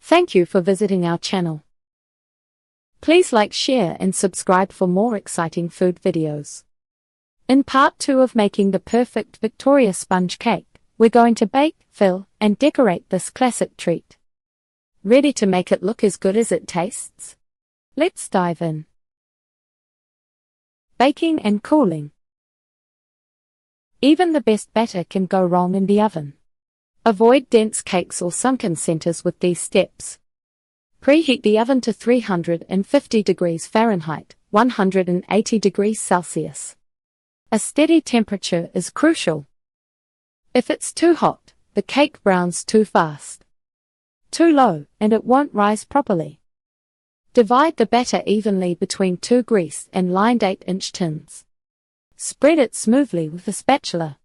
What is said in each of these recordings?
Thank you for visiting our channel. Please like, share and subscribe for more exciting food videos. In part 2 of making the perfect Victoria sponge cake, we're going to bake, fill, and decorate this classic treat. Ready to make it look as good as it tastes? Let's dive in. Baking and cooling. Even the best batter can go wrong in the oven. Avoid dense cakes or sunken centers with these steps. Preheat the oven to 350 degrees Fahrenheit, 180 degrees Celsius. A steady temperature is crucial. If it's too hot, the cake browns too fast. Too low, and it won't rise properly. Divide the batter evenly between 2 greased and lined 8-inch tins. Spread it smoothly with a spatula.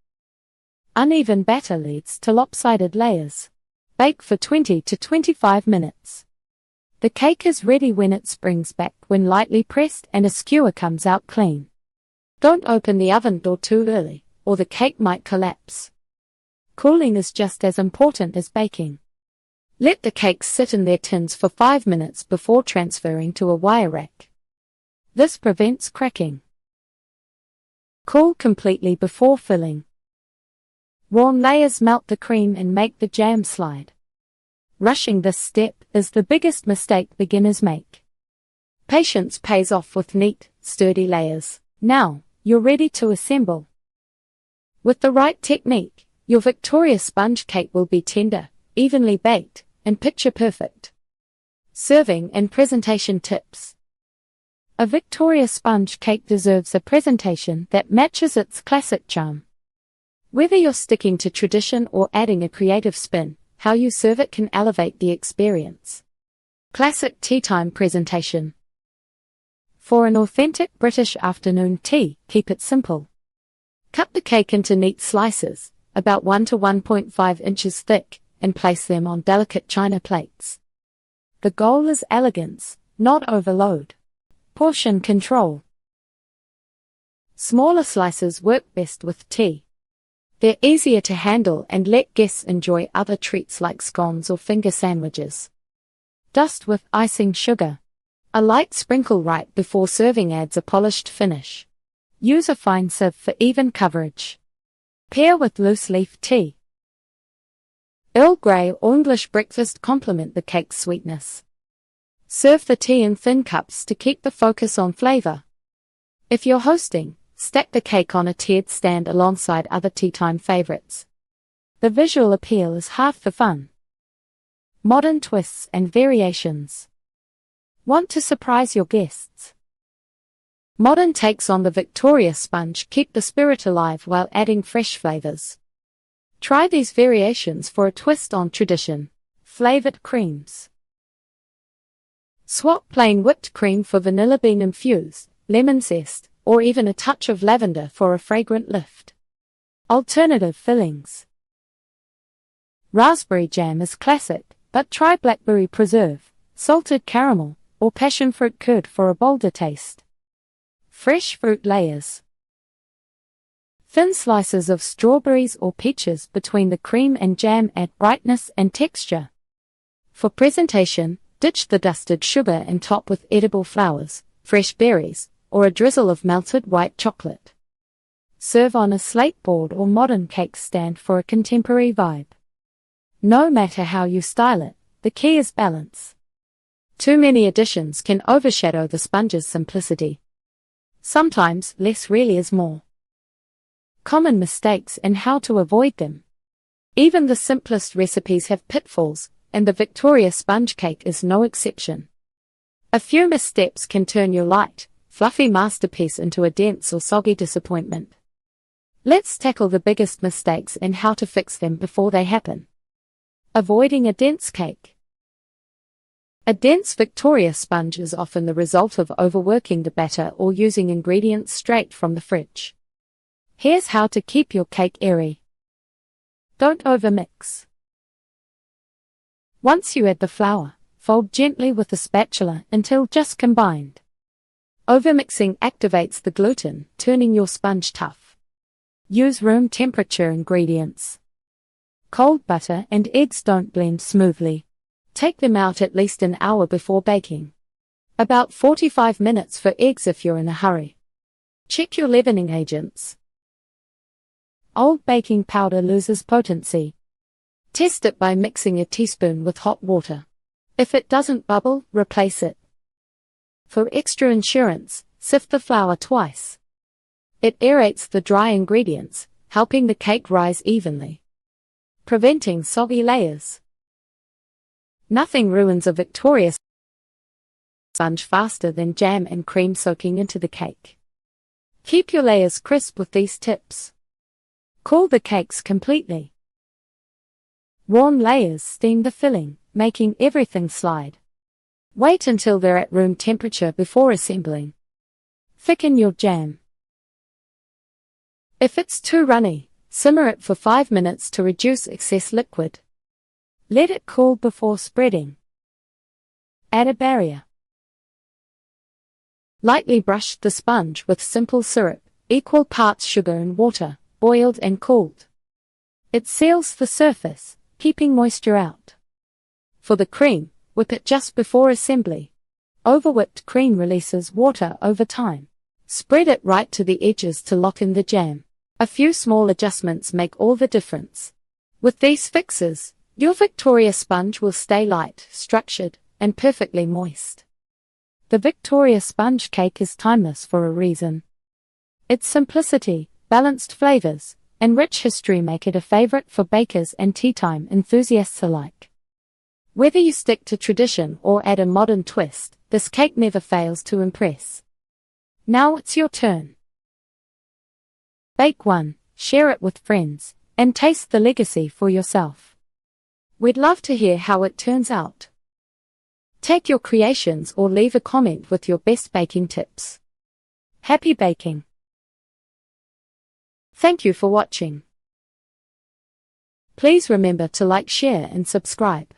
Uneven batter leads to lopsided layers. Bake for 20 to 25 minutes. The cake is ready when it springs back when lightly pressed and a skewer comes out clean. Don't open the oven door too early, or the cake might collapse. Cooling is just as important as baking. Let the cakes sit in their tins for 5 minutes before transferring to a wire rack. This prevents cracking. Cool completely before filling. Warm layers melt the cream and make the jam slide. Rushing this step is the biggest mistake beginners make. Patience pays off with neat, sturdy layers. Now, you're ready to assemble. With the right technique, your Victoria sponge cake will be tender, evenly baked, and picture perfect. Serving and presentation tips. A Victoria sponge cake deserves a presentation that matches its classic charm. Whether you're sticking to tradition or adding a creative spin, how you serve it can elevate the experience. Classic tea time presentation. For an authentic British afternoon tea, keep it simple. Cut the cake into neat slices, about 1 to 1.5 inches thick, and place them on delicate china plates. The goal is elegance, not overload. Portion control. Smaller slices work best with tea. They're easier to handle and let guests enjoy other treats like scones or finger sandwiches. Dust with icing sugar. A light sprinkle right before serving adds a polished finish. Use a fine sieve for even coverage. Pair with loose leaf tea. Earl Grey or English breakfast complement the cake's sweetness. Serve the tea in thin cups to keep the focus on flavor. If you're hosting, stack the cake on a tiered stand alongside other tea time favorites. The visual appeal is half the fun. Modern twists and variations. Want to surprise your guests? Modern takes on the Victoria sponge keep the spirit alive while adding fresh flavors. Try these variations for a twist on tradition. Flavored creams. Swap plain whipped cream for vanilla bean infused, lemon zest, or even a touch of lavender for a fragrant lift. Alternative fillings. Raspberry jam is classic, but try blackberry preserve, salted caramel, or passion fruit curd for a bolder taste. Fresh fruit layers. Thin slices of strawberries or peaches between the cream and jam add brightness and texture. For presentation, ditch the dusted sugar and top with edible flowers, fresh berries, or a drizzle of melted white chocolate. Serve on a slate board or modern cake stand for a contemporary vibe. No matter how you style it, the key is balance. Too many additions can overshadow the sponge's simplicity. Sometimes, less really is more. Common mistakes and how to avoid them. Even the simplest recipes have pitfalls, and the Victoria sponge cake is no exception. A few missteps can turn your light, fluffy masterpiece into a dense or soggy disappointment. Let's tackle the biggest mistakes and how to fix them before they happen. Avoiding a dense cake. A dense Victoria sponge is often the result of overworking the batter or using ingredients straight from the fridge. Here's how to keep your cake airy. Don't overmix. Once you add the flour, fold gently with a spatula until just combined. Overmixing activates the gluten, turning your sponge tough. Use room temperature ingredients. Cold butter and eggs don't blend smoothly. Take them out at least an hour before baking. About 45 minutes for eggs if you're in a hurry. Check your leavening agents. Old baking powder loses potency. Test it by mixing a teaspoon with hot water. If it doesn't bubble, replace it. For extra insurance, sift the flour twice. It aerates the dry ingredients, helping the cake rise evenly, preventing soggy layers. Nothing ruins a victorious sponge faster than jam and cream soaking into the cake. Keep your layers crisp with these tips. Cool the cakes completely. Warm layers steam the filling, making everything slide. Wait until they're at room temperature before assembling. Thicken your jam. If it's too runny, simmer it for 5 minutes to reduce excess liquid. Let it cool before spreading. Add a barrier. Lightly brush the sponge with simple syrup, equal parts sugar and water, boiled and cooled. It seals the surface, keeping moisture out. For the cream, whip it just before assembly. Overwhipped cream releases water over time. Spread it right to the edges to lock in the jam. A few small adjustments make all the difference. With these fixes, your Victoria sponge will stay light, structured, and perfectly moist. The Victoria sponge cake is timeless for a reason. Its simplicity, balanced flavors, and rich history make it a favorite for bakers and tea time enthusiasts alike. Whether you stick to tradition or add a modern twist, this cake never fails to impress. Now it's your turn. Bake one, share it with friends, and taste the legacy for yourself. We'd love to hear how it turns out. Take your creations or leave a comment with your best baking tips. Happy baking! Thank you for watching. Please remember to like, share and subscribe.